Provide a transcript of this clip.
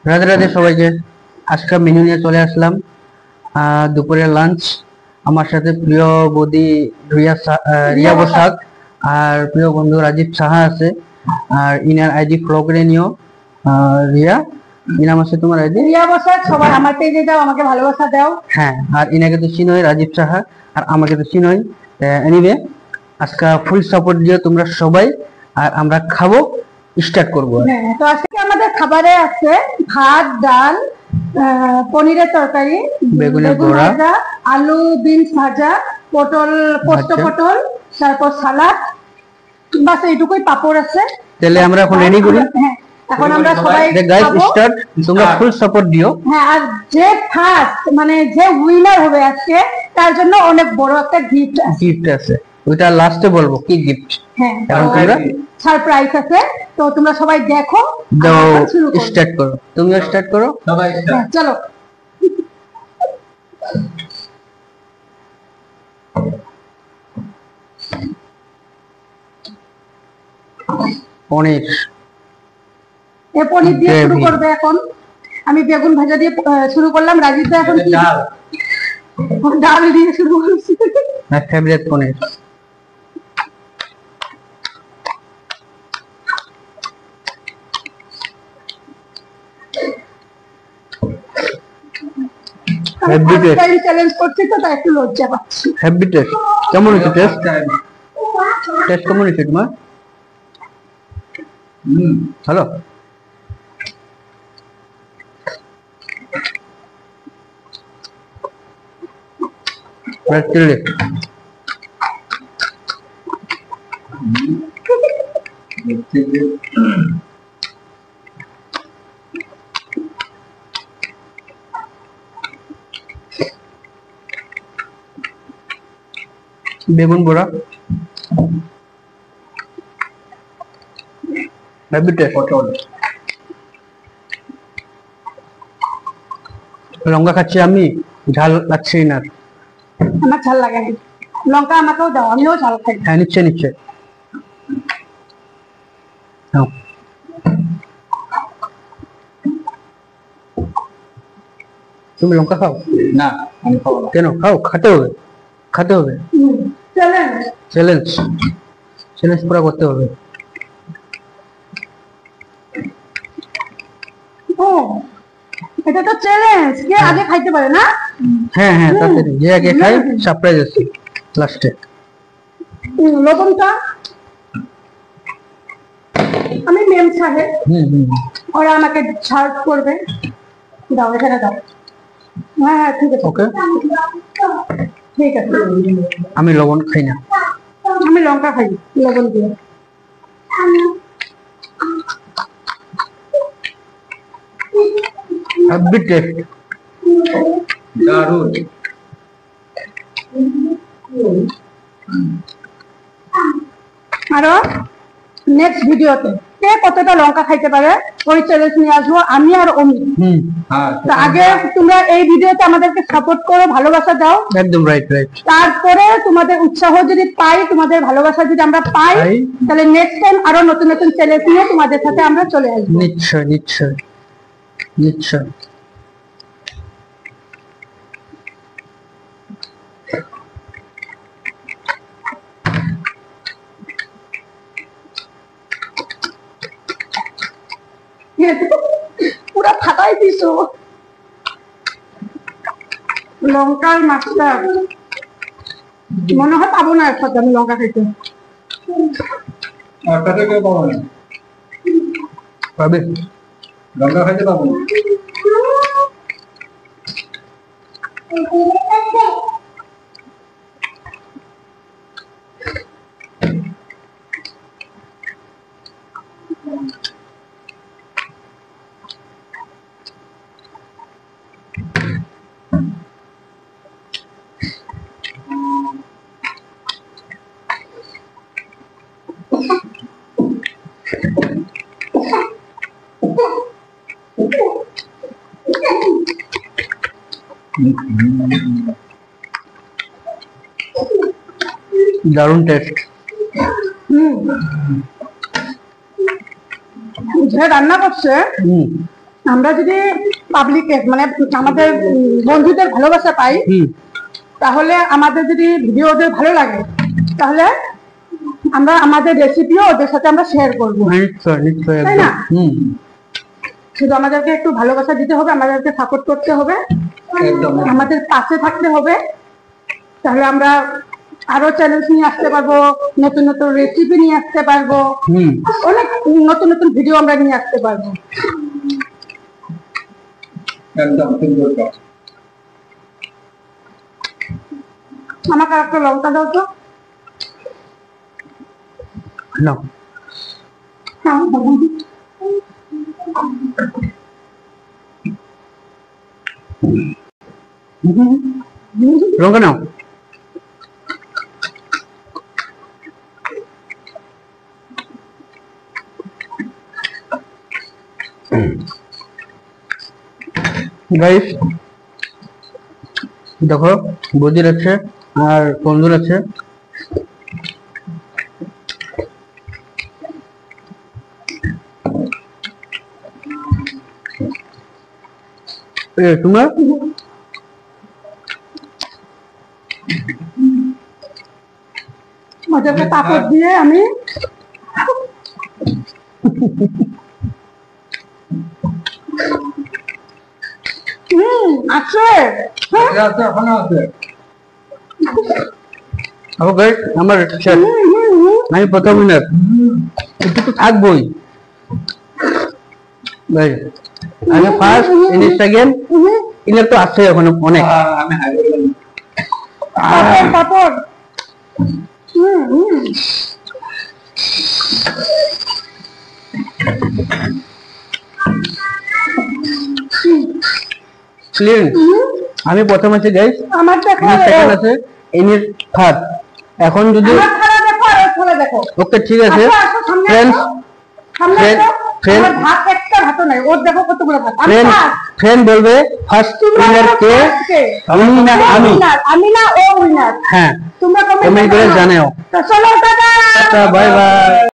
রাধে রাধে সবাইকে। আজকে মেনু নিয়ে চলে আসলাম। দুপুরের লাঞ্চ। আমার সাথে প্রিয় বৌদি রিয়া বসাক আর প্রিয় বন্ধু রাজীব সাহা আছে। আর ইনার আইডি ফলো করে নিও। রিয়া, কি নাম আছে তোমার আইডি? রিয়া বসাক। সবাই আমার পেজে যাও, আমাকে ভালোবাসা দাও। হ্যাঁ, আর ইনাকে তো চিনোই, রাজীব সাহা, আর আমাকে তো চিনোই। এনিওয়ে, আজকে ফুল সাপোর্ট দিও তোমরা সবাই। আর আমরা খাবো, স্টার্ট করবো। হ্যাঁ, তো আজকে আমাদের খাবারে আছে ভাত, ডাল, পনিরের তরকারি, বেগুনের বড়া, ভাজা, আলু বিনস ভাজা, পটল পোস্ত পটল, তারপর সালাদ, বাস এইটুকুই। পাপড় আছে। তাহলে আমরা এখন রেডি করি। হ্যাঁ, এখন আমরা সবাই গাইস স্টার্ট। তোমরা ফুল সাপোর্ট দিও। হ্যাঁ, আর যে ফার্স্ট মানে যে উইনার হবে আজকে, তার জন্য অনেক বড় একটা গিফট আছে। ওইটা লাস্টে বলবো কি গিফট। হ্যাঁ, এখন তোমরা সারপ্রাইজ আছে। তো তোমরা সবাই দেখো, দাও, স্টার্ট করো। তুমিও স্টার্ট করো সবাই। চলো। পনির, পনির দিয়ে শুরু করবে এখন। আমি বেগুন ভাজা দিয়ে শুরু করলাম। রাজীব দা এখন ডাল দিয়ে শুরু করছি। আমার ফেভারিট পনির। চ্যালেঞ্জ করছি তো, তাই একটু লজ্জা পাচ্ছি। Heavy taste. কেমন হয়েছে টেস্ট? টেস্ট কেমন হয়েছে তোমার? হ্যালো। চিলি বেগুন বড়া, লঙ্কা খাচ্ছি আমি, ঝাল লাগছে না। আমার ঝাল লাগে না। লঙ্কা আমাকেও দাও, আমিও ঝাল খাই। হ্যাঁ, নিচ্ছে নিচ্ছে। তুমি লঙ্কা খাও না? আমি খাবো না। কেন? খাও, খেতে হবে, খেতে হবে। চ্যালেঞ্জ চ্যালেঞ্জ চ্যালেঞ্জ পুরো করতে হবে। ও, এটা তো চ্যালেঞ্জ। কে আগে খাইতে পারে না? হ্যাঁ হ্যাঁ, তাড়াতাড়ি যে আগে খাই সারপ্রাইজ আছে লাস্টে। লবণটা আমি মেম সাহেব, ওরা আমাকে সার্ভ করবে। দাও, এখানে দাও। হ্যাঁ ঠিক আছে, ওকে। ঠিক আছে। আমি লবণ খাই না। আমি লঙ্কা খাই লবণ দিয়ে। হেভি টেস্ট, দারুণ। আরো নেক্সট ভিডিওতে কে কতটা লঙ্কা খাইতে পারে ওই চ্যালেঞ্জ নিয়ে আসবো আমি আর অমি। তো আগে তোমরা এই ভিডিওতে আমাদেরকে সাপোর্ট করো, ভালোবাসা দাও। একদম রাইট রাইট। তারপরে তোমাদের উৎসাহ যদি পাই, তোমাদের ভালোবাসা যদি আমরা পাই, তাহলে নেক্সট টাইম আরো নতুন নতুন চ্যালেঞ্জ নিয়ে তোমাদের সাথে আমরা চলে আসবো। নিশ্চয় নিশ্চয় নিশ্চয়। পুরা ফাটাই দিছো লঙ্কার মাছটা। মনে হয় পাবো না একসাথে আমি লঙ্কা খাইতে। কেউ পাবো না, পাবে লঙ্কা খাইতে পাবো না। দারুণ টেস্ট। যে রান্না করছে আমরা যদি পাবলিকে মানে আমাদের বন্ধুদের ভালোবাসা পাই, তাহলে আমাদের যদি ভিডিও ওদের ভালো লাগে, তাহলে আমরা আমাদের রেসিপিও ওদের সাথে আমরা শেয়ার করবো, তাই না? শুধু আমাদেরকে একটু ভালোবাসা দিতে হবে, আমাদেরকে সাপোর্ট করতে হবে, আমাদের পাশে থাকতে হবে, তাহলে আমরা আরো চ্যালেঞ্জ নিয়ে আসতে পারবো, নতুন নতুন রেসিপি নিয়ে আসতে পারবো, অনেক নতুন নতুন ভিডিও আমরা নিয়ে আসতে পারবো। আমাকে একটা লঙ্কা দাও তো। লঙ্কা নাও। গাইস দেখো, বদির আছে আর বন্ধুর আছে। তোমার ওদেরকে পাপড় দিয়ে আমি আছে আমার আমি প্রথম উইনার, একটু তো থাকবোই। আমি ফার্স্ট, ইনি সেকেন্ড, ইনার তো আছে এখন অনেক। পাপড় ক্লিন। আমি প্রথম আছি গাইস, আমার দেখো, ইনি সেকেন্ড আছে, ইনি থার্ড। এখন যদি আমার খেলা দেখো আর ওর খেলা দেখো। ওকে ঠিক আছে আসো, আসো, সামনে ফ্রেন্ডস, আসো, সামনে আসো। আমার ভাত একটা ভাতও নাই, ওর দেখো কতগুলো ভাত। আমি first। ফ্রেন্ড বলবে ফার্স্ট তোমরা উইনার বলো কে, first কে? আমি না ও আমি। winner, আমি না ও উইনার। হ্যাঁ, তোমরা কমেন্ট করে জানাও। তো চলো টাটা। Bye bye.